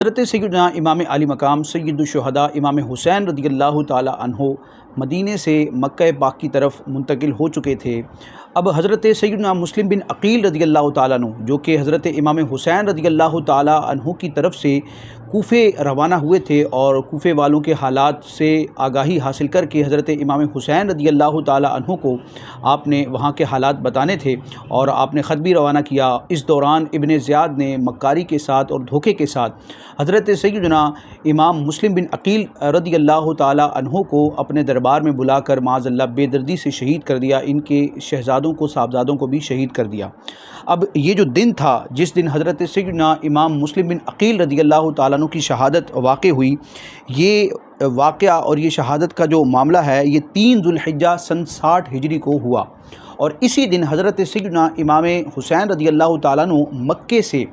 حضرت سیدنا امام علی مقام سید الشہداء امام حسین رضی اللہ تعالی عنہ مدینے سے مکہ پاک کی طرف منتقل ہو چکے تھے۔ اب حضرت سیدنا مسلم بن عقیل رضی اللہ تعالیٰ عنہ جو کہ حضرت امام حسین رضی اللہ تعالیٰ عنہ کی طرف سے کوفے روانہ ہوئے تھے، اور کوفے والوں کے حالات سے آگاہی حاصل کر کے حضرت امام حسین رضی اللہ تعالیٰ عنہ کو آپ نے وہاں کے حالات بتانے تھے، اور آپ نے خط بھی روانہ کیا۔ اس دوران ابن زیاد نے مکاری کے ساتھ اور دھوکے کے ساتھ حضرت سیدنا امام مسلم بن عقیل رضی اللہ تعالیٰ عنہ کو اپنے دربار میں بلا کر معاذ اللہ بے دردی سے شہید کر دیا، ان کے شہزادوں کو صاحبزادوں کو بھی شہید کر دیا۔ اب یہ جو دن تھا جس دن حضرت سیدنا امام مسلم بن عقیل رضی اللہ تعالیٰ عنہ کی شہادت واقع ہوئی، یہ واقعہ اور یہ شہادت کا جو معاملہ ہے یہ 3 ذو الحجہ سن 60 ہجری کو ہوا، اور اسی دن حضرت سیدنا امام حسین رضی اللہ تعالیٰ عنہ مکے سے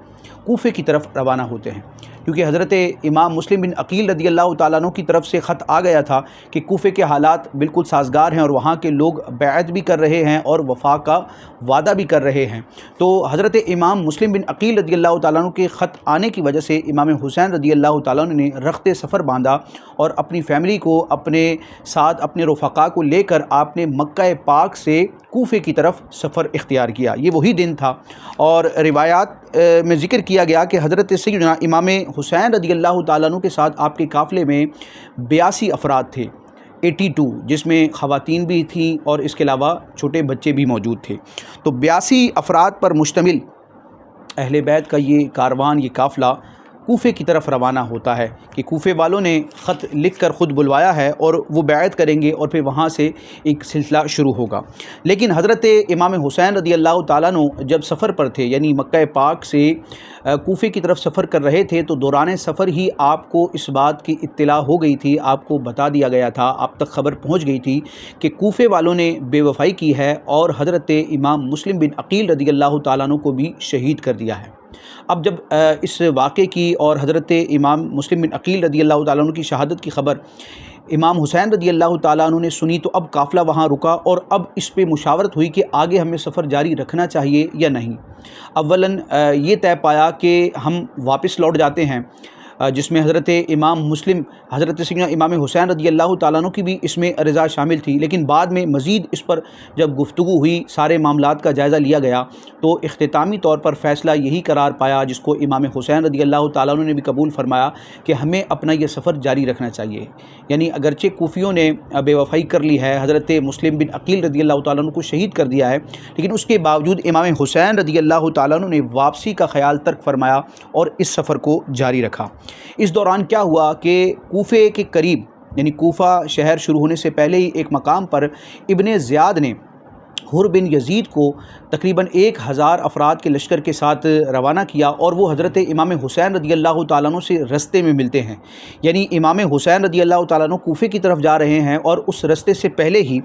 کوفے کی طرف روانہ ہوتے ہیں، کیونکہ حضرت امام مسلم بن عقیل رضی اللہ تعالیٰ عنہ کی طرف سے خط آ گیا تھا کہ کوفے کے حالات بالکل سازگار ہیں اور وہاں کے لوگ بیعت بھی کر رہے ہیں اور وفا کا وعدہ بھی کر رہے ہیں۔ تو حضرت امام مسلم بن عقیل رضی اللہ تعالیٰ عنہ کے خط آنے کی وجہ سے امام حسین رضی اللہ تعالیٰ عنہ نے رخت سفر باندھا، اور اپنی فیملی کو اپنے ساتھ اپنے رفقا کو لے کر آپ نے مکہ پاک سے کوفے کی طرف سفر اختیار کیا۔ یہ وہی دن تھا، اور روایات میں ذکر کیا گیا کہ حضرت سیدنا امام حسین رضی اللہ تعالیٰ عنہ کے ساتھ آپ کے قافلے میں 82 افراد تھے، 82، جس میں خواتین بھی تھیں اور اس کے علاوہ چھوٹے بچے بھی موجود تھے۔ تو 82 افراد پر مشتمل اہل بیت کا یہ کاروان، یہ قافلہ کوفے کی طرف روانہ ہوتا ہے کہ کوفے والوں نے خط لکھ کر خود بلوایا ہے اور وہ بیعت کریں گے، اور پھر وہاں سے ایک سلسلہ شروع ہوگا۔ لیکن حضرت امام حسین رضی اللہ تعالیٰ عنہ جب سفر پر تھے، یعنی مکہ پاک سے کوفے کی طرف سفر کر رہے تھے، تو دوران سفر ہی آپ کو اس بات کی اطلاع ہو گئی تھی، آپ کو بتا دیا گیا تھا، آپ تک خبر پہنچ گئی تھی کہ کوفے والوں نے بے وفائی کی ہے اور حضرت امام مسلم بن عقیل رضی اللہ تعالیٰ عنہ کو بھی شہید کر دیا ہے۔ اب جب اس واقعے کی اور حضرت امام مسلم بن عقیل رضی اللہ تعالیٰ عنہ کی شہادت کی خبر امام حسین رضی اللہ تعالیٰ عنہ نے سنی، تو اب قافلہ وہاں رکا، اور اب اس پہ مشاورت ہوئی کہ آگے ہمیں سفر جاری رکھنا چاہیے یا نہیں۔ اولاً یہ طے پایا کہ ہم واپس لوٹ جاتے ہیں، جس میں حضرت امام مسلم حضرت سیدنا امام حسین رضی اللہ تعالیٰ عنہ کی بھی اس میں رضا شامل تھی، لیکن بعد میں مزید اس پر جب گفتگو ہوئی، سارے معاملات کا جائزہ لیا گیا، تو اختتامی طور پر فیصلہ یہی قرار پایا، جس کو امام حسین رضی اللہ تعالیٰ عنہ نے بھی قبول فرمایا، کہ ہمیں اپنا یہ سفر جاری رکھنا چاہیے۔ یعنی اگرچہ کوفیوں نے بے وفائی کر لی ہے، حضرت مسلم بن عقیل رضی اللہ تعالیٰ عنہ کو شہید کر دیا ہے، لیکن اس کے باوجود امام حسین رضی اللہ تعالیٰ عنہ نے واپسی کا خیال ترک فرمایا اور اس سفر کو جاری رکھا۔ اس دوران کیا ہوا کہ کوفے کے قریب، یعنی کوفہ شہر شروع ہونے سے پہلے ہی ایک مقام پر ابن زیاد نے حر بن یزید کو تقریباً 1000 افراد کے لشکر کے ساتھ روانہ کیا، اور وہ حضرت امام حسین رضی اللہ تعالیٰ عنہ سے رستے میں ملتے ہیں۔ یعنی امام حسین رضی اللہ تعالیٰ عنہ کوفے کی طرف جا رہے ہیں، اور اس رستے سے پہلے ہی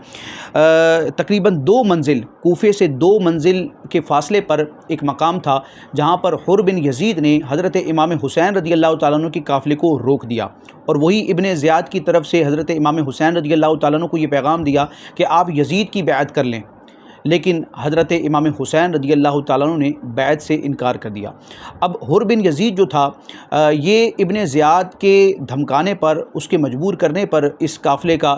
تقریباً 2 منزل کوفے سے 2 منزل کے فاصلے پر ایک مقام تھا، جہاں پر حر بن یزید نے حضرت امام حسین رضی اللہ تعالیٰ عنہ کے قافلے کو روک دیا، اور وہی ابن زیاد کی طرف سے حضرت امام حسین رضی اللہ تعالیٰ عنہ کو یہ پیغام دیا کہ آپ یزید کی بیعت کر لیں، لیکن حضرت امام حسین رضی اللہ تعالیٰ عنہ نے بیعت سے انکار کر دیا۔ اب حر بن یزید جو تھا، یہ ابن زیاد کے دھمکانے پر، اس کے مجبور کرنے پر اس قافلے کا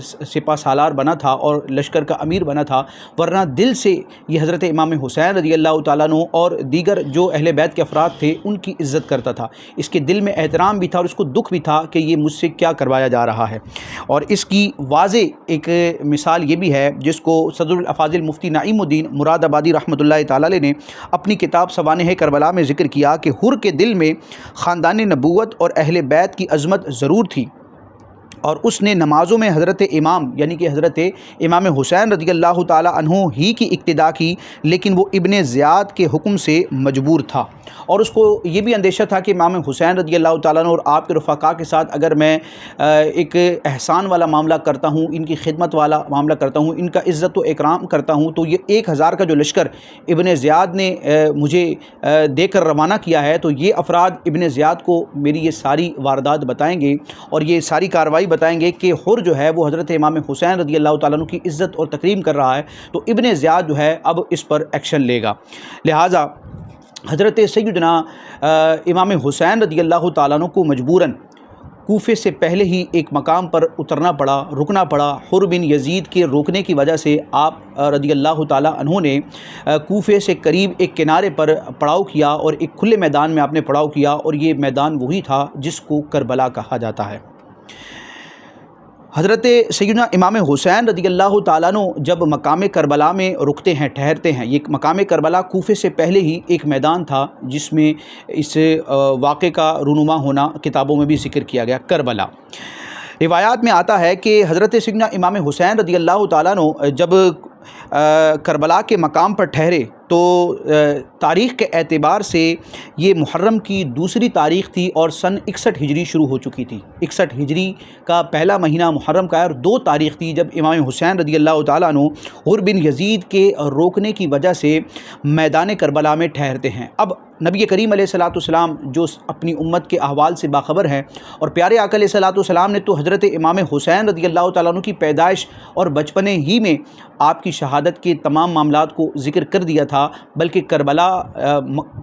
سپہ سالار بنا تھا اور لشکر کا امیر بنا تھا، ورنہ دل سے یہ حضرت امام حسین رضی اللہ تعالیٰ عنہ اور دیگر جو اہل بیت کے افراد تھے ان کی عزت کرتا تھا، اس کے دل میں احترام بھی تھا اور اس کو دکھ بھی تھا کہ یہ مجھ سے کیا کروایا جا رہا ہے۔ اور اس کی واضح ایک مثال یہ بھی ہے، جس کو صدر الافاضل مفتی نعیم الدین مراد آبادی رحمۃ اللہ تعالی علیہ نے اپنی کتاب سوانح کربلا میں ذکر کیا کہ حر کے دل میں خاندان نبوت اور اہل بیت کی عظمت ضرور تھی، اور اس نے نمازوں میں حضرت امام یعنی کہ حضرت امام حسین رضی اللہ تعالی عنہ ہی کی اقتداء کی، لیکن وہ ابن زیاد کے حکم سے مجبور تھا، اور اس کو یہ بھی اندیشہ تھا کہ امام حسین رضی اللہ تعالیٰ عنہ اور آپ کے رفقا کے ساتھ اگر میں ایک احسان والا معاملہ کرتا ہوں، ان کی خدمت والا معاملہ کرتا ہوں، ان کا عزت و اکرام کرتا ہوں، تو یہ 1000 کا جو لشکر ابن زیاد نے مجھے دے کر روانہ کیا ہے، تو یہ افراد ابن زیاد کو میری یہ ساری واردات بتائیں گے اور یہ ساری کارروائی بتائیں گے کہ حر جو ہے وہ حضرت امام حسین رضی اللہ تعالیٰ عنہ کی عزت اور تکریم کر رہا ہے، تو ابن زیاد جو ہے اب اس پر ایکشن لے گا۔ لہٰذا حضرت سیدنا امام حسین رضی اللہ تعالیٰ عنہ کو مجبوراً کوفے سے پہلے ہی ایک مقام پر اترنا پڑا، رکنا پڑا۔ حر بن یزید کے روکنے کی وجہ سے آپ رضی اللہ تعالیٰ عنہ نے کوفے سے قریب ایک کنارے پر پڑاؤ کیا اور ایک کھلے میدان میں آپ نے پڑاؤ کیا، اور یہ میدان وہی تھا جس کو کربلا کہا جاتا ہے۔ حضرت سیدنا امام حسین رضی اللہ تعالیٰ عنہ جب مقام کربلا میں رکتے ہیں، ٹھہرتے ہیں، یہ مقام کربلا کوفے سے پہلے ہی ایک میدان تھا جس میں اس واقعے کا رونما ہونا کتابوں میں بھی ذکر کیا گیا، کربلا۔ روایات میں آتا ہے کہ حضرت سیدنا امام حسین رضی اللہ تعالیٰ عنہ جب کربلا کے مقام پر ٹھہرے تو تاریخ کے اعتبار سے یہ محرم کی دوسری تاریخ تھی اور سن 61 ہجری شروع ہو چکی تھی۔ 61 ہجری کا پہلا مہینہ محرم کا ہے، اور 2 تاریخ تھی جب امام حسین رضی اللہ تعالیٰ عنہ حر بن یزید کے روکنے کی وجہ سے میدان کربلا میں ٹھہرتے ہیں۔ اب نبی کریم علیہ الصلوۃ والسلام جو اپنی امت کے احوال سے باخبر ہیں، اور پیارے آقا علیہ الصلوۃ والسلام نے تو حضرت امام حسین رضی اللہ تعالیٰ عنہ کی پیدائش اور بچپنے ہی میں آپ کی شہادت کے تمام معاملات کو ذکر کر دیا تھا، بلکہ کربلا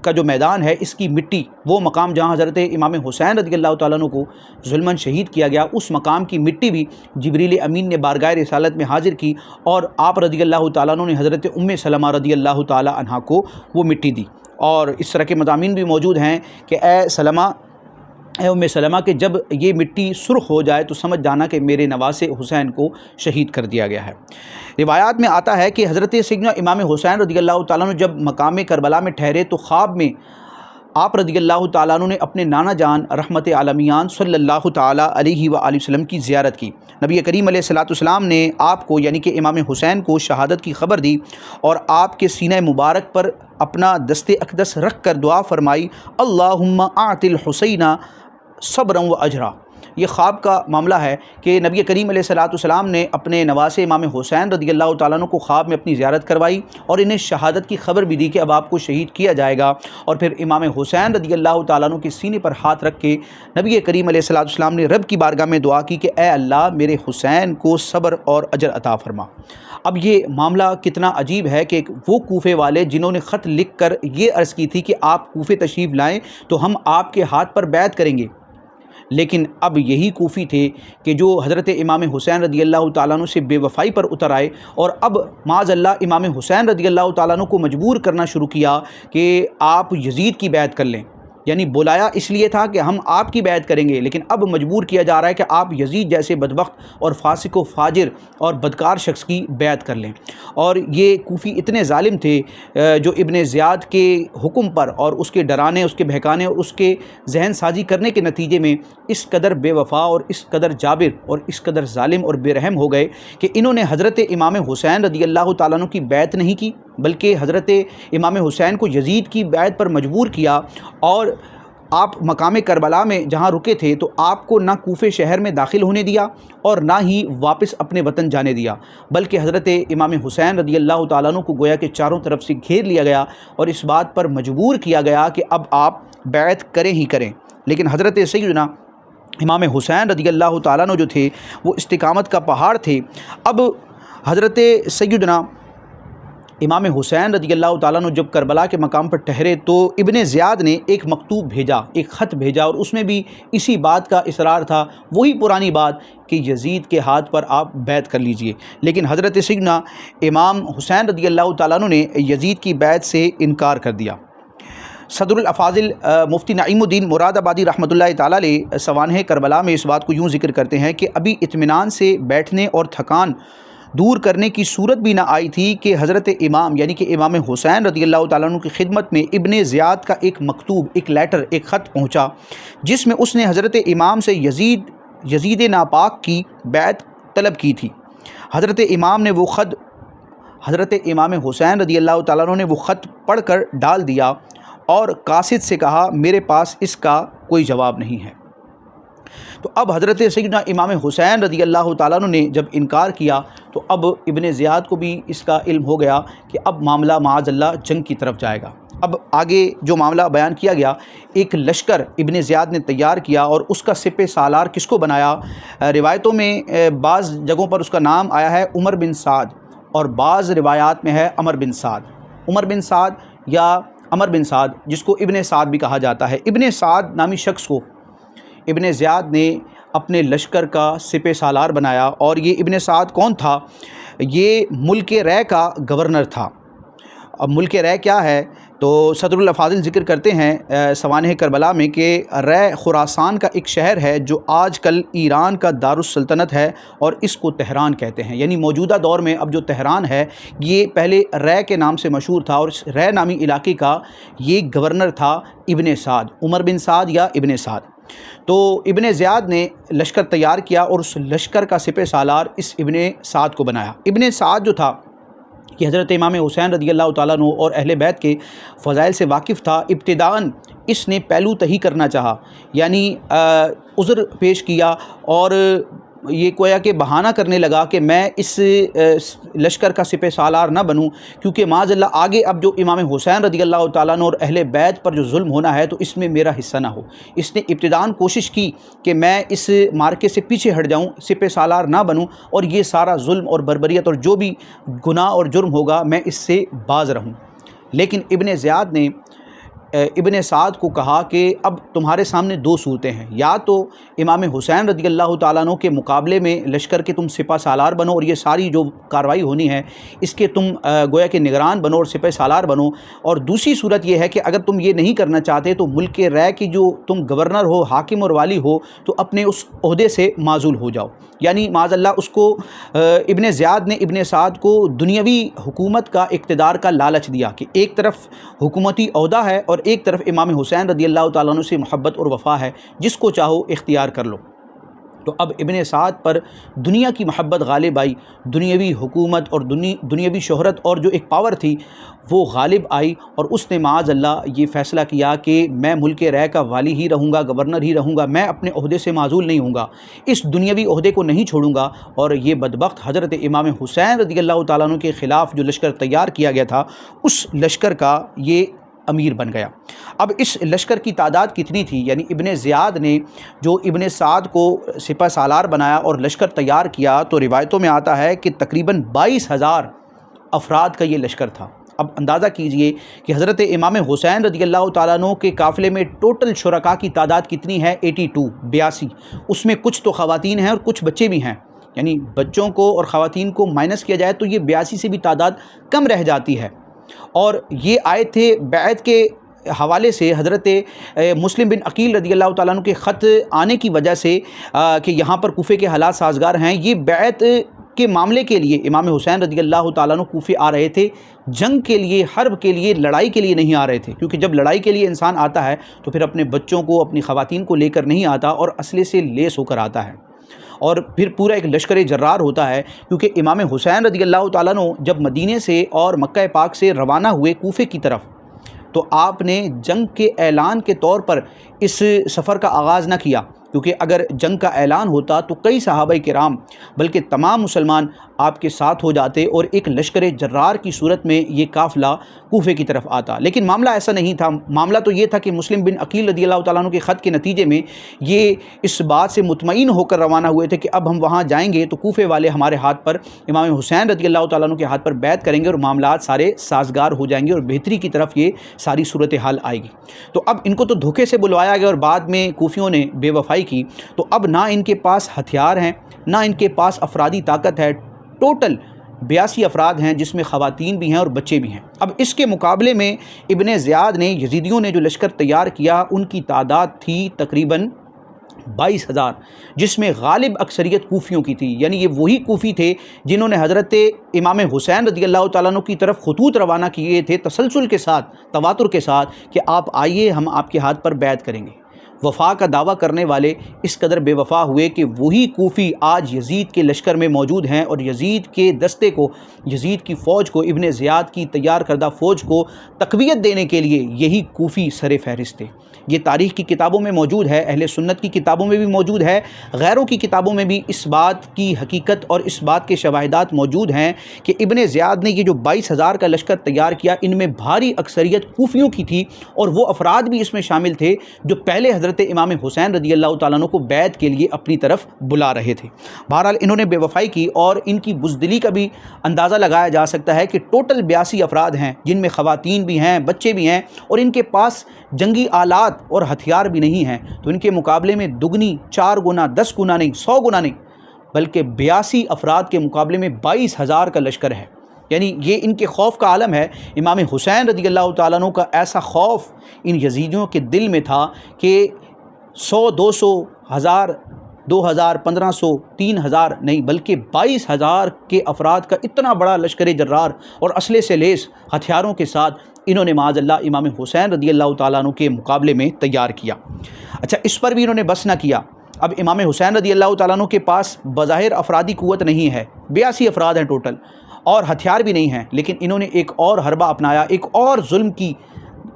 کا جو میدان ہے، اس کی مٹی، وہ مقام جہاں حضرت امام حسین رضی اللہ تعالیٰ عنہ کو ظلماً شہید کیا گیا، اس مقام کی مٹی بھی جبریل امین نے بارگاہ رسالت میں حاضر کی، اور آپ رضی اللہ تعالیٰ عنہ نے حضرت ام سلمہ رضی اللہ تعالیٰ عنہا کو وہ مٹی دی۔ اور اس طرح کے مضامین بھی موجود ہیں کہ اے ام سلمہ کہ جب یہ مٹی سرخ ہو جائے تو سمجھ جانا کہ میرے نواسے حسین کو شہید کر دیا گیا ہے۔ روایات میں آتا ہے کہ حضرت سیدنا امام حسین رضی اللہ تعالیٰ عنہ جب مقام کربلا میں ٹھہرے تو خواب میں آپ رضی اللہ تعالیٰ عنہ نے اپنے نانا جان رحمت عالمیان صلی اللہ تعالیٰ علیہ وآلہ وسلم کی زیارت کی۔ نبی کریم علیہ الصلوۃ والسلام نے آپ کو یعنی کہ امام حسین کو شہادت کی خبر دی، اور آپ کے سینہ مبارک پر اپنا دست اقدس رکھ کر دعا فرمائی، اللہم اعط الحسین صبرا و اجرا۔ یہ خواب کا معاملہ ہے کہ نبی کریم علیہ الصلوۃ والسلام نے اپنے نواسے امام حسین رضی اللہ تعالیٰ عنہ کو خواب میں اپنی زیارت کروائی، اور انہیں شہادت کی خبر بھی دی کہ اب آپ کو شہید کیا جائے گا، اور پھر امام حسین رضی اللہ تعالیٰ عنہ کے سینے پر ہاتھ رکھ کے نبی کریم علیہ الصلوۃ والسلام نے رب کی بارگاہ میں دعا کی کہ اے اللہ میرے حسین کو صبر اور اجر عطا فرما۔ اب یہ معاملہ کتنا عجیب ہے کہ وہ کوفے والے جنہوں نے خط لکھ کر یہ عرض کی تھی کہ آپ کوفے تشریف لائیں تو ہم آپ کے ہاتھ پر بیعت کریں گے، لیکن اب یہی کوفی تھے کہ جو حضرت امام حسین رضی اللہ تعالیٰ عنہ سے بے وفائی پر اتر آئے، اور اب معاذ اللہ امام حسین رضی اللہ تعالیٰ عنہ کو مجبور کرنا شروع کیا کہ آپ یزید کی بیعت کر لیں۔ یعنی بلایا اس لیے تھا کہ ہم آپ کی بیعت کریں گے، لیکن اب مجبور کیا جا رہا ہے کہ آپ یزید جیسے بدبخت اور فاسق و فاجر اور بدکار شخص کی بیعت کر لیں۔ اور یہ کوفی اتنے ظالم تھے جو ابن زیاد کے حکم پر اور اس کے ڈرانے، اس کے بہکانے اور اس کے ذہن سازی کرنے کے نتیجے میں اس قدر بے وفا اور اس قدر جابر اور اس قدر ظالم اور بے رحم ہو گئے کہ انہوں نے حضرت امام حسین رضی اللہ تعالیٰ عنہ کی بیعت نہیں کی، بلکہ حضرت امام حسین کو یزید کی بیعت پر مجبور کیا، اور آپ مقام کربلا میں جہاں رکے تھے تو آپ کو نہ کوفے شہر میں داخل ہونے دیا اور نہ ہی واپس اپنے وطن جانے دیا، بلکہ حضرت امام حسین رضی اللہ تعالیٰ عنہ کو گویا کہ چاروں طرف سے گھیر لیا گیا اور اس بات پر مجبور کیا گیا کہ اب آپ بیعت کریں ہی کریں۔ لیکن حضرت سیدنا امام حسین رضی اللہ تعالیٰ عنہ جو تھے وہ استقامت کا پہاڑ تھے۔ اب حضرت سیدنا امام حسین رضی اللہ تعالیٰ عنہ جب کربلا کے مقام پر ٹھہرے تو ابن زیاد نے ایک مکتوب بھیجا، ایک خط بھیجا، اور اس میں بھی اسی بات کا اصرار تھا، وہی پرانی بات کہ یزید کے ہاتھ پر آپ بیعت کر لیجئے۔ لیکن حضرت سیدنا امام حسین رضی اللہ تعالیٰ عنہ نے یزید کی بیعت سے انکار کر دیا۔ صدر الافاضل مفتی نعیم الدین مراد آبادی رحمۃ اللہ تعالیٰ علیہ سوانح کربلا میں اس بات کو یوں ذکر کرتے ہیں کہ ابھی اطمینان سے بیٹھنے اور تھکان دور کرنے کی صورت بھی نہ آئی تھی کہ حضرت امام یعنی کہ امام حسین رضی اللہ تعالیٰ عنہ کی خدمت میں ابن زیاد کا ایک مکتوب، ایک لیٹر، ایک خط پہنچا، جس میں اس نے حضرت امام سے یزید ناپاک کی بیعت طلب کی تھی۔ حضرت امام نے وہ خط حضرت امام حسین رضی اللہ تعالیٰ عنہ نے وہ خط پڑھ کر ڈال دیا اور قاصد سے کہا میرے پاس اس کا کوئی جواب نہیں ہے۔ تو اب حضرت سیدنا امام حسین رضی اللہ تعالیٰ عنہ نے جب انکار کیا تو اب ابن زیاد کو بھی اس کا علم ہو گیا کہ اب معاملہ معاذ اللہ جنگ کی طرف جائے گا۔ اب آگے جو معاملہ بیان کیا گیا، ایک لشکر ابن زیاد نے تیار کیا اور اس کا سپہ سالار کس کو بنایا؟ روایتوں میں بعض جگہوں پر اس کا نام آیا ہے عمر بن سعد، اور بعض روایات میں ہے عمر بن سعد۔ عمر بن سعد یا عمر بن سعد، جس کو ابن سعد بھی کہا جاتا ہے، ابن سعد نامی شخص کو ابن زیاد نے اپنے لشکر کا سپہ سالار بنایا۔ اور یہ ابن سعد کون تھا؟ یہ ملک رے کا گورنر تھا۔ اب ملک رے کیا ہے؟ تو صدر الافاضل ذکر کرتے ہیں سوانح کربلا میں کہ رے خراسان کا ایک شہر ہے جو آج کل ایران کا دارالسلطنت ہے، اور اس کو تہران کہتے ہیں۔ یعنی موجودہ دور میں اب جو تہران ہے یہ پہلے رے کے نام سے مشہور تھا، اور اس رے نامی علاقے کا یہ گورنر تھا ابن سعد، عمر بن سعد یا ابن سعد۔ تو ابن زیاد نے لشکر تیار کیا اور اس لشکر کا سپہ سالار اس ابن سعد کو بنایا۔ ابن سعد جو تھا کہ حضرت امام حسین رضی اللہ تعالیٰ عنہ اور اہل بیت کے فضائل سے واقف تھا۔ ابتداءً اس نے پہلو تہی کرنا چاہا، یعنی عذر پیش کیا اور یہ گویا کہ بہانہ کرنے لگا کہ میں اس لشکر کا سپہ سالار نہ بنوں، کیونکہ معاذ اللہ آگے اب جو امام حسین رضی اللہ تعالیٰ عنہ اور اہل بیت پر جو ظلم ہونا ہے تو اس میں میرا حصہ نہ ہو۔ اس نے ابتداءً کوشش کی کہ میں اس مارکے سے پیچھے ہٹ جاؤں، سپہ سالار نہ بنوں، اور یہ سارا ظلم اور بربریت اور جو بھی گناہ اور جرم ہوگا میں اس سے باز رہوں۔ لیکن ابن زیاد نے ابن سعد کو کہا کہ اب تمہارے سامنے دو صورتیں ہیں، یا تو امام حسین رضی اللہ تعالیٰ عنہ کے مقابلے میں لشکر کے تم سپہ سالار بنو اور یہ ساری جو کارروائی ہونی ہے اس کے تم گویا کہ نگران بنو اور سپہ سالار بنو، اور دوسری صورت یہ ہے کہ اگر تم یہ نہیں کرنا چاہتے تو ملک رے کی جو تم گورنر ہو، حاکم اور والی ہو، تو اپنے اس عہدے سے معزول ہو جاؤ۔ یعنی معاذ اللہ اس کو ابن زیاد نے ابن سعد کو دنیاوی حکومت کا اقتدار کا لالچ دیا کہ ایک طرف حکومتی عہدہ ہے اور ایک طرف امام حسین رضی اللہ تعالیٰ عنہ سے محبت اور وفا ہے، جس کو چاہو اختیار کر لو۔ تو اب ابن سعد پر دنیا کی محبت غالب آئی، دنیاوی حکومت اور دنیاوی شہرت اور جو ایک پاور تھی وہ غالب آئی، اور اس نے معاذ اللہ یہ فیصلہ کیا کہ میں ملک رے کا والی ہی رہوں گا، گورنر ہی رہوں گا، میں اپنے عہدے سے معزول نہیں ہوں گا، اس دنیاوی عہدے کو نہیں چھوڑوں گا۔ اور یہ بدبخت حضرت امام حسین رضی اللہ تعالیٰ عنہ کے خلاف جو لشکر تیار کیا گیا تھا اس لشکر کا یہ امیر بن گیا۔ اب اس لشکر کی تعداد کتنی تھی؟ یعنی ابن زیاد نے جو ابن سعد کو سپہ سالار بنایا اور لشکر تیار کیا تو روایتوں میں آتا ہے کہ تقریباً 22,000 افراد کا یہ لشکر تھا۔ اب اندازہ کیجئے کہ حضرت امام حسین رضی اللہ تعالیٰ عنہ کے قافلے میں ٹوٹل شرکاء کی تعداد کتنی ہے؟ 82، اس میں کچھ تو خواتین ہیں اور کچھ بچے بھی ہیں، یعنی بچوں کو اور خواتین کو مائنس کیا جائے تو یہ 82 سے بھی تعداد کم رہ جاتی ہے۔ اور یہ آئے تھے بیعت کے حوالے سے حضرت مسلم بن عقیل رضی اللہ تعالیٰ عنہ کے خط آنے کی وجہ سے کہ یہاں پر کوفے کے حالات سازگار ہیں، یہ بیعت کے معاملے کے لیے امام حسین رضی اللہ تعالیٰ عنہ کوفے آ رہے تھے، جنگ کے لیے، حرب کے لیے، لڑائی کے لیے نہیں آ رہے تھے، کیونکہ جب لڑائی کے لیے انسان آتا ہے تو پھر اپنے بچوں کو، اپنی خواتین کو لے کر نہیں آتا اور اسلحے سے لیس ہو کر آتا ہے، اور پھر پورا ایک لشکر جرار ہوتا ہے۔ کیونکہ امام حسین رضی اللہ تعالیٰ عنہ جب مدینے سے اور مکہ پاک سے روانہ ہوئے کوفے کی طرف تو آپ نے جنگ کے اعلان کے طور پر اس سفر کا آغاز نہ کیا، کیونکہ اگر جنگ کا اعلان ہوتا تو کئی صحابہ کرام بلکہ تمام مسلمان آپ کے ساتھ ہو جاتے اور ایک لشکر جرار کی صورت میں یہ قافلہ کوفے کی طرف آتا، لیکن معاملہ ایسا نہیں تھا۔ معاملہ تو یہ تھا کہ مسلم بن عقیل رضی اللہ تعالیٰ عنہ کے خط کے نتیجے میں یہ اس بات سے مطمئن ہو کر روانہ ہوئے تھے کہ اب ہم وہاں جائیں گے تو کوفے والے ہمارے ہاتھ پر، امام حسین رضی اللہ تعالیٰ عنہ کے ہاتھ پر بیعت کریں گے اور معاملات سارے سازگار ہو جائیں گے اور بہتری کی طرف یہ ساری صورتحال آئے گی۔ تو اب ان کو تو دھوکے سے بلوایا گیا اور بعد میں کوفیوں نے بے وفائی کی، تو اب نہ ان کے پاس ہتھیار ہیں، نہ ان کے پاس افرادی طاقت ہے، ٹوٹل 82 افراد ہیں جس میں خواتین بھی ہیں اور بچے بھی ہیں۔ اب اس کے مقابلے میں ابن زیاد نے، یزیدیوں نے جو لشکر تیار کیا ان کی تعداد تھی تقریباً 22,000، جس میں غالب اکثریت کوفیوں کی تھی، یعنی یہ وہی کوفی تھے جنہوں نے حضرت امام حسین رضی اللہ تعالیٰ عنہ کی طرف خطوط روانہ کیے تھے تسلسل کے ساتھ، تواتر کے ساتھ کہ آپ آئیے، ہم آپ کے ہاتھ پر بیعت کریں گے۔ وفا کا دعویٰ کرنے والے اس قدر بے وفا ہوئے کہ وہی کوفی آج یزید کے لشکر میں موجود ہیں، اور یزید کے دستے کو، یزید کی فوج کو، ابن زیاد کی تیار کردہ فوج کو تقویت دینے کے لیے یہی کوفی سر فہرست تھے۔ یہ تاریخ کی کتابوں میں موجود ہے، اہل سنت کی کتابوں میں بھی موجود ہے، غیروں کی کتابوں میں بھی اس بات کی حقیقت اور اس بات کے شواہدات موجود ہیں کہ ابن زیاد نے یہ جو 22,000 کا لشکر تیار کیا ان میں بھاری اکثریت کوفیوں کی تھی، اور وہ افراد بھی اس میں شامل تھے جو پہلے حضرت حضرت امام حسین رضی اللہ تعالیٰ عنہ کو بیعت کے لیے اپنی طرف بلا رہے تھے۔ بہرحال انہوں نے بے وفائی کی، اور ان کی بزدلی کا بھی اندازہ لگایا جا سکتا ہے کہ ٹوٹل 82 افراد ہیں، جن میں خواتین بھی ہیں، بچے بھی ہیں، اور ان کے پاس جنگی آلات اور ہتھیار بھی نہیں ہیں، تو ان کے مقابلے میں دگنی 4 گنا 10 گنا نہیں 100 گنا نہیں بلکہ 82 افراد کے مقابلے میں 22,000 کا لشکر ہے۔ یعنی یہ ان کے خوف کا عالم ہے۔ امام حسین رضی اللہ تعالیٰ عنہ کا ایسا خوف ان یزیدیوں کے دل میں تھا کہ 100 200 1000 2000 1500 3000 نہیں بلکہ 22,000 کے افراد کا اتنا بڑا لشکر جرار اور اسلحے سے لیس ہتھیاروں کے ساتھ انہوں نے معاذ اللہ امام حسین رضی اللہ تعالیٰ عنہ کے مقابلے میں تیار کیا۔ اچھا، اس پر بھی انہوں نے بس نہ کیا۔ اب امام حسین رضی اللہ تعالیٰ عنہ کے پاس بظاہر افرادی قوت نہیں ہے، 82 افراد ہیں ٹوٹل، اور ہتھیار بھی نہیں ہیں، لیکن انہوں نے ایک اور حربہ اپنایا، ایک اور ظلم کی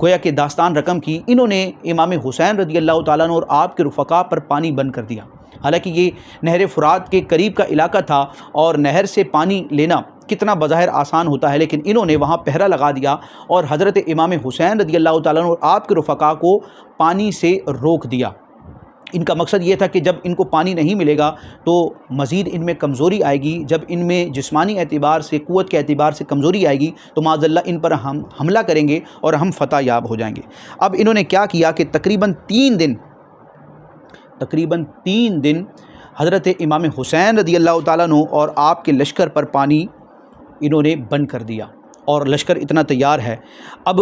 گویا کہ داستان رقم کی۔ انہوں نے امام حسین رضی اللہ تعالیٰ عنہ اور آپ کے رفقا پر پانی بند کر دیا۔ حالانکہ یہ نہر فرات کے قریب کا علاقہ تھا، اور نہر سے پانی لینا کتنا بظاہر آسان ہوتا ہے، لیکن انہوں نے وہاں پہرا لگا دیا اور حضرت امام حسین رضی اللہ تعالیٰ عنہ اور آپ کے رفقا کو پانی سے روک دیا۔ ان کا مقصد یہ تھا کہ جب ان کو پانی نہیں ملے گا تو مزید ان میں کمزوری آئے گی، جب ان میں جسمانی اعتبار سے قوت کے اعتبار سے کمزوری آئے گی تو معاذ اللہ ان پر ہم حملہ کریں گے اور ہم فتح یاب ہو جائیں گے۔ اب انہوں نے کیا کیا کہ تقریباً 3 دن حضرت امام حسین رضی اللہ تعالیٰ عنہ اور آپ کے لشکر پر پانی انہوں نے بند کر دیا، اور لشکر اتنا تیار ہے۔ اب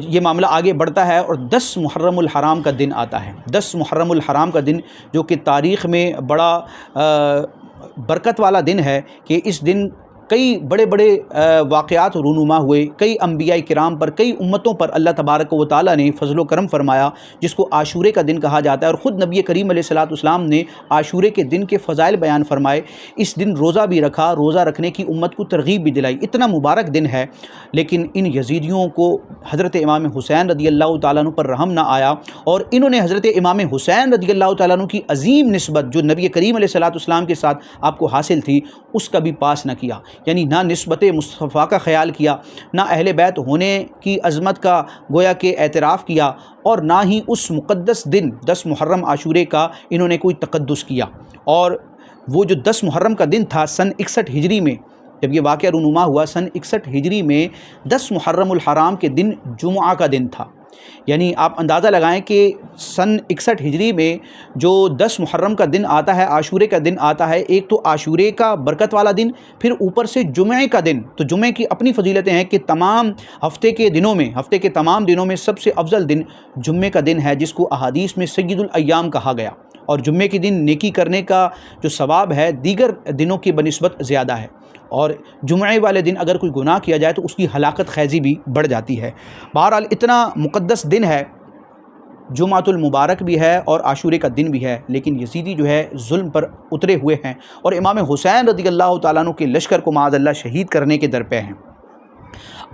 یہ معاملہ آگے بڑھتا ہے اور 10 محرم الحرام کا دن آتا ہے۔ 10 محرم الحرام کا دن جو کہ تاریخ میں بڑا برکت والا دن ہے، کہ اس دن کئی بڑے بڑے واقعات رونما ہوئے، کئی انبیاء کرام پر، کئی امتوں پر اللہ تبارک و تعالیٰ نے فضل و کرم فرمایا، جس کو عاشورے کا دن کہا جاتا ہے، اور خود نبی کریم علیہ الصلوۃ والسلام نے عاشورے کے دن کے فضائل بیان فرمائے۔ اس دن روزہ بھی رکھا، روزہ رکھنے کی امت کو ترغیب بھی دلائی، اتنا مبارک دن ہے۔ لیکن ان یزیدیوں کو حضرت امام حسین رضی اللہ تعالیٰ عنہ پر رحم نہ آیا، اور انہوں نے حضرت امام حسین رضی اللہ تعالیٰ عنہ کی عظیم نسبت جو نبی کریم علیہ الصلوۃ والسلام کے ساتھ آپ کو حاصل تھی، اس کا بھی پاس نہ کیا۔ یعنی نہ نسبت مصطفیٰ کا خیال کیا، نہ اہل بیت ہونے کی عظمت کا گویا کہ اعتراف کیا، اور نہ ہی اس مقدس دن 10 محرم عاشورے کا انہوں نے کوئی تقدس کیا۔ اور وہ جو 10 محرم کا دن تھا سن 61 ہجری میں، جب یہ واقعہ رونما ہوا سن 61 ہجری میں، 10 محرم الحرام کے دن جمعہ کا دن تھا۔ یعنی آپ اندازہ لگائیں کہ سن 61 ہجری میں جو 10 محرم کا دن آتا ہے، عاشورے کا دن آتا ہے، ایک تو عاشورے کا برکت والا دن، پھر اوپر سے جمعے کا دن۔ تو جمعے کی اپنی فضیلتیں ہیں کہ تمام ہفتے کے تمام دنوں میں سب سے افضل دن جمعے کا دن ہے، جس کو احادیث میں سید الایام کہا گیا، اور جمعے کے دن نیکی کرنے کا جو ثواب ہے دیگر دنوں کی بنسبت زیادہ ہے، اور جمعے والے دن اگر کوئی گناہ کیا جائے تو اس کی ہلاکت خیزی بھی بڑھ جاتی ہے۔ بہرحال اتنا مقدس دن ہے، جمعۃ المبارک بھی ہے اور عاشورے کا دن بھی ہے، لیکن یزیدی جو ہے ظلم پر اترے ہوئے ہیں، اور امام حسین رضی اللہ تعالیٰ عنہ کے لشکر کو معاذ اللہ شہید کرنے کے درپے ہیں۔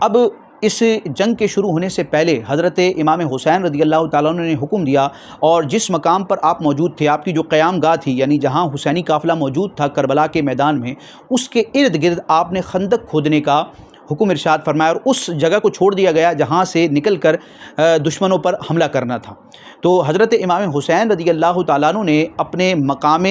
اب اس جنگ کے شروع ہونے سے پہلے حضرت امام حسین رضی اللہ تعالیٰ عنہ نے حکم دیا، اور جس مقام پر آپ موجود تھے، آپ کی جو قیام گاہ تھی، یعنی جہاں حسینی قافلہ موجود تھا کربلا کے میدان میں، اس کے ارد گرد آپ نے خندق کھودنے کا حکم ارشاد فرمایا، اور اس جگہ کو چھوڑ دیا گیا جہاں سے نکل کر دشمنوں پر حملہ کرنا تھا۔ تو حضرت امام حسین رضی اللہ تعالیٰ عنہ نے اپنے مقام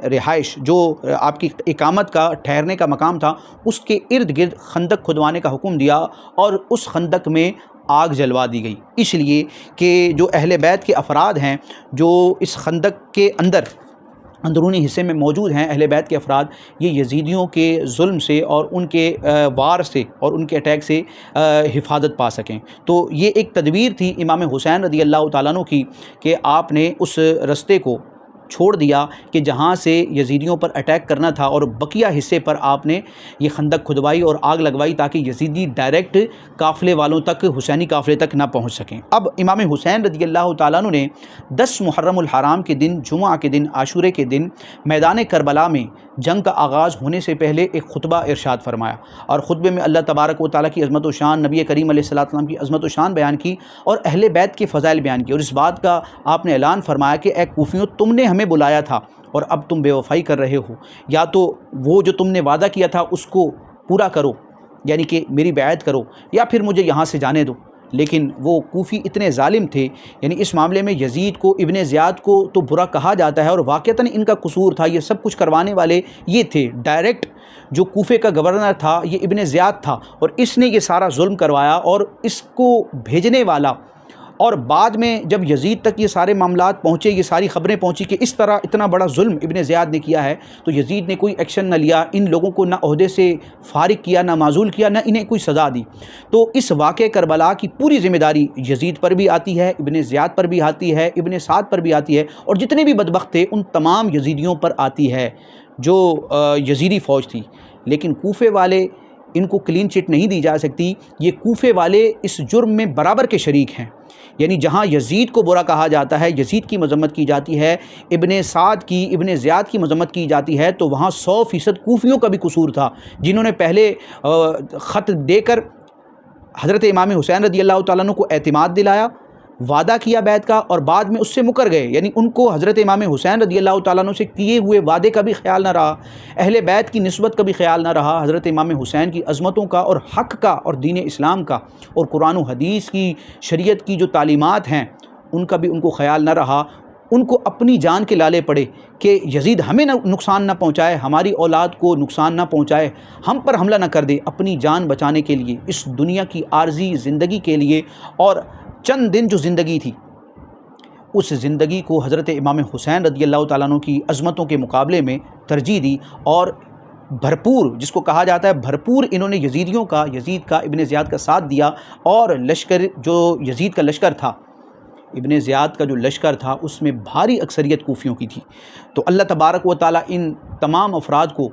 رہائش، جو آپ کی اقامت کا ٹھہرنے کا مقام تھا، اس کے ارد گرد خندق کھدوانے کا حکم دیا، اور اس خندق میں آگ جلوا دی گئی، اس لیے کہ جو اہل بیت کے افراد ہیں جو اس خندق کے اندرونی حصے میں موجود ہیں، اہل بیت کے افراد، یہ یزیدیوں کے ظلم سے اور ان کے وار سے اور ان کے اٹیک سے حفاظت پا سکیں۔ تو یہ ایک تدبیر تھی امام حسین رضی اللہ تعالیٰ عنہ کی، کہ آپ نے اس رستے کو چھوڑ دیا کہ جہاں سے یزیدیوں پر اٹیک کرنا تھا، اور بقیہ حصے پر آپ نے یہ خندق کھدوائی اور آگ لگوائی تاکہ یزیدی ڈائریکٹ قافلے والوں تک، حسینی قافلے تک نہ پہنچ سکیں۔ اب امام حسین رضی اللہ تعالیٰ عنہ نے 10 محرم الحرام کے دن، جمعہ کے دن، عاشورے کے دن میدان کربلا میں جنگ کا آغاز ہونے سے پہلے ایک خطبہ ارشاد فرمایا، اور خطبے میں اللہ تبارک و تعالیٰ کی عظمت و شان، نبی کریم علیہ الصلوۃ والسلام کی عظمت و شان بیان کی، اور اہل بیت کے فضائل بیان کی، اور اس بات کا آپ نے اعلان فرمایا کہ اے کوفیوں، تم نے ہمیں بلایا تھا اور اب تم بے وفائی کر رہے ہو، یا تو وہ جو تم نے وعدہ کیا تھا اس کو پورا کرو، یعنی کہ میری بیعت کرو، یا پھر مجھے یہاں سے جانے دو۔ لیکن وہ کوفی اتنے ظالم تھے، یعنی اس معاملے میں یزید کو، ابن زیاد کو تو برا کہا جاتا ہے، اور واقعتاً ان کا قصور تھا، یہ سب کچھ کروانے والے یہ تھے، ڈائریکٹ جو کوفے کا گورنر تھا یہ ابن زیاد تھا، اور اس نے یہ سارا ظلم کروایا، اور اس کو بھیجنے والا، اور بعد میں جب یزید تک یہ سارے معاملات پہنچے، یہ ساری خبریں پہنچی کہ اس طرح اتنا بڑا ظلم ابن زیاد نے کیا ہے، تو یزید نے کوئی ایکشن نہ لیا، ان لوگوں کو نہ عہدے سے فارغ کیا، نہ معزول کیا، نہ انہیں کوئی سزا دی۔ تو اس واقعہ کربلا کی پوری ذمہ داری یزید پر بھی آتی ہے، ابن زیاد پر بھی آتی ہے، ابن سعد پر بھی آتی ہے، اور جتنے بھی بدبخت تھے ان تمام یزیدیوں پر آتی ہے جو یزیدی فوج تھی۔ لیکن کوفے والے، ان کو کلین چٹ نہیں دی جا سکتی، یہ کوفے والے اس جرم میں برابر کے شریک ہیں، یعنی جہاں یزید کو برا کہا جاتا ہے، یزید کی مذمت کی جاتی ہے، ابن سعد کی، ابن زیاد کی مذمت کی جاتی ہے، تو وہاں 100% کوفیوں کا بھی قصور تھا، جنہوں نے پہلے خط دے کر حضرت امام حسین رضی اللہ تعالیٰ عنہ کو اعتماد دلایا، وعدہ کیا بیعت کا، اور بعد میں اس سے مکر گئے، یعنی ان کو حضرت امام حسین رضی اللہ تعالیٰ عنہ سے کیے ہوئے وعدے کا بھی خیال نہ رہا، اہل بیت کی نسبت کا بھی خیال نہ رہا، حضرت امام حسین کی عظمتوں کا اور حق کا اور دین اسلام کا اور قرآن و حدیث کی، شریعت کی جو تعلیمات ہیں ان کا بھی ان کو خیال نہ رہا۔ ان کو اپنی جان کے لالے پڑے کہ یزید ہمیں نقصان نہ پہنچائے، ہماری اولاد کو نقصان نہ پہنچائے، ہم پر حملہ نہ کر دے، اپنی جان بچانے کے لیے، اس دنیا کی عارضی زندگی کے لیے، اور چند دن جو زندگی تھی اس زندگی کو حضرت امام حسین رضی اللہ تعالیٰ عنہ کی عظمتوں کے مقابلے میں ترجیح دی، اور بھرپور، جس کو کہا جاتا ہے بھرپور، انہوں نے یزیدیوں کا، یزید کا، ابن زیاد کا ساتھ دیا، اور لشکر جو یزید کا لشکر تھا، ابن زیاد کا جو لشکر تھا اس میں بھاری اکثریت کوفیوں کی تھی۔ تو اللہ تبارک و تعالیٰ ان تمام افراد کو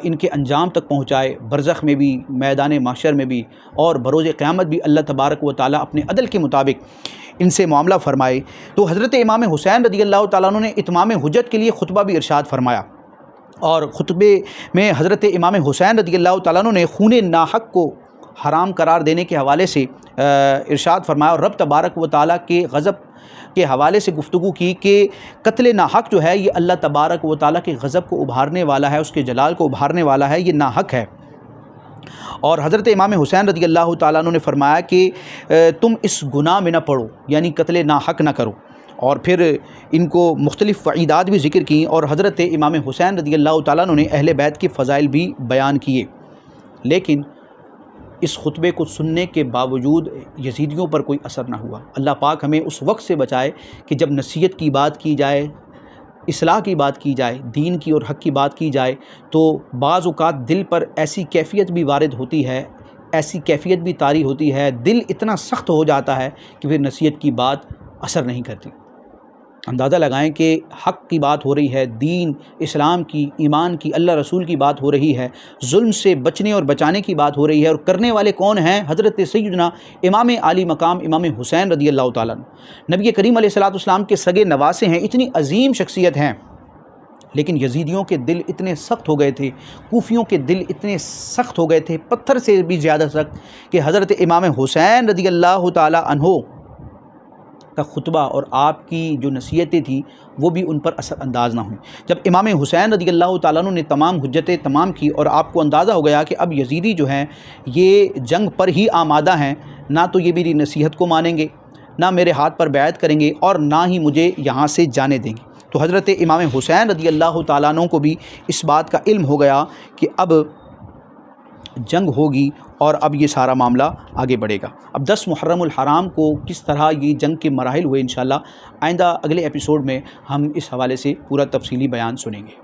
ان کے انجام تک پہنچائے، برزخ میں بھی، میدان محشر میں بھی، اور بروز قیامت بھی اللہ تبارک و تعالیٰ اپنے عدل کے مطابق ان سے معاملہ فرمائے۔ تو حضرت امام حسین رضی اللہ تعالیٰ عنہ نے اتمام حجت کے لیے خطبہ بھی ارشاد فرمایا، اور خطبے میں حضرت امام حسین رضی اللہ تعالیٰ عنہ نے خون ناحق کو حرام قرار دینے کے حوالے سے ارشاد فرمایا، اور رب تبارک و تعالیٰ کے غضب کے حوالے سے گفتگو کی کہ قتل ناحق جو ہے یہ اللہ تبارک و تعالیٰ کے غضب کو ابھارنے والا ہے، اس کے جلال کو ابھارنے والا ہے، یہ ناحق ہے۔ اور حضرت امام حسین رضی اللہ تعالیٰ عنہ نے فرمایا کہ تم اس گناہ میں نہ پڑو، یعنی قتل ناحق نہ کرو، اور پھر ان کو مختلف وعیدات بھی ذکر کیں، اور حضرت امام حسین رضی اللہ تعالیٰ عنہ نے اہل بیت کے فضائل بھی بیان کیے۔ لیکن اس خطبے کو سننے کے باوجود یزیدیوں پر کوئی اثر نہ ہوا۔ اللہ پاک ہمیں اس وقت سے بچائے کہ جب نصیحت کی بات کی جائے، اصلاح کی بات کی جائے، دین کی اور حق کی بات کی جائے، تو بعض اوقات دل پر ایسی کیفیت بھی وارد ہوتی ہے، ایسی کیفیت بھی طاری ہوتی ہے، دل اتنا سخت ہو جاتا ہے کہ پھر نصیحت کی بات اثر نہیں کرتی۔ اندازہ لگائیں کہ حق کی بات ہو رہی ہے، دین اسلام کی، ایمان کی، اللہ رسول کی بات ہو رہی ہے، ظلم سے بچنے اور بچانے کی بات ہو رہی ہے، اور کرنے والے کون ہیں؟ حضرت سیدنا امام عالی مقام امام حسین رضی اللہ تعالیٰ عنہ، نبی کریم علیہ السلام کے سگے نواسے ہیں، اتنی عظیم شخصیت ہیں، لیکن یزیدیوں کے دل اتنے سخت ہو گئے تھے، کوفیوں کے دل اتنے سخت ہو گئے تھے، پتھر سے بھی زیادہ سخت، کہ حضرت امام حسین رضی اللہ تعالیٰ عنہ کا خطبہ اور آپ کی جو نصیحتیں تھیں وہ بھی ان پر اثر انداز نہ ہوئیں۔ جب امام حسین رضی اللہ تعالیٰ عنہ نے تمام حجتیں تمام کی، اور آپ کو اندازہ ہو گیا کہ اب یزیدی جو ہیں یہ جنگ پر ہی آمادہ ہیں، نہ تو یہ میری نصیحت کو مانیں گے، نہ میرے ہاتھ پر بیعت کریں گے، اور نہ ہی مجھے یہاں سے جانے دیں گے، تو حضرت امام حسین رضی اللہ تعالیٰ عنہ کو بھی اس بات کا علم ہو گیا کہ اب جنگ ہوگی، اور اب یہ سارا معاملہ آگے بڑھے گا۔ اب 10 محرم الحرام کو کس طرح یہ جنگ کے مراحل ہوئے، انشاءاللہ آئندہ اگلے ایپیسوڈ میں ہم اس حوالے سے پورا تفصیلی بیان سنیں گے۔